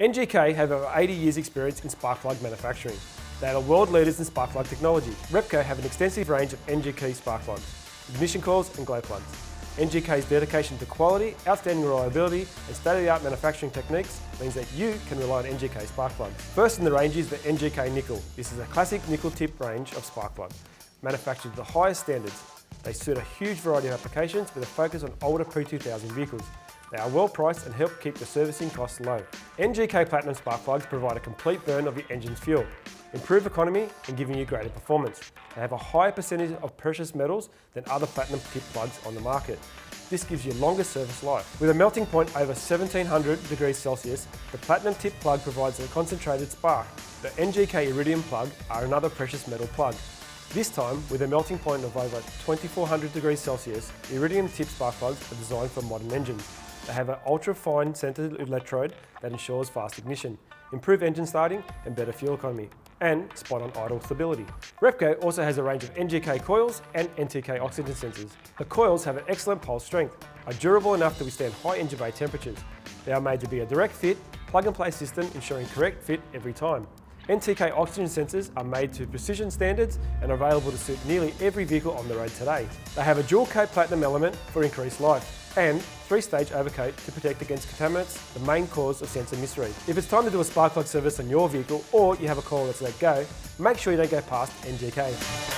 NGK have over 80 years experience in spark plug manufacturing. They are the world leaders in spark plug technology. Repco have an extensive range of NGK Spark Plugs, ignition coils and glow plugs. NGK's dedication to quality, outstanding reliability and state-of-the-art manufacturing techniques means that you can rely on NGK Spark Plugs. First in the range is the NGK Nickel. This is a classic nickel tip range of spark plugs, manufactured to the highest standards. They suit a huge variety of applications with a focus on older pre-2000 vehicles. They are well priced and help keep the servicing costs low. NGK Platinum Spark Plugs provide a complete burn of your engine's fuel, improve economy and giving you greater performance. They have a higher percentage of precious metals than other platinum tip plugs on the market. This gives you longer service life. With a melting point over 1700 degrees Celsius, the platinum tip plug provides a concentrated spark. The NGK Iridium plug are another precious metal plug. This time, with a melting point of over 2400 degrees Celsius, the Iridium tip spark plugs are designed for modern engines. They have an ultra-fine centered electrode that ensures fast ignition, improved engine starting and better fuel economy, and spot-on idle stability. Repco also has a range of NGK Coils and NTK oxygen sensors. The coils have an excellent pulse strength, are durable enough to withstand high engine bay temperatures. They are made to be a direct fit, plug-and-play system ensuring correct fit every time. NTK oxygen sensors are made to precision standards and are available to suit nearly every vehicle on the road today. They have a dual coat platinum element for increased life and 3-stage overcoat to protect against contaminants, the main cause of sensor misread. If it's time to do a spark plug service on your vehicle or you have a coil that's let go, make sure you don't go past NGK.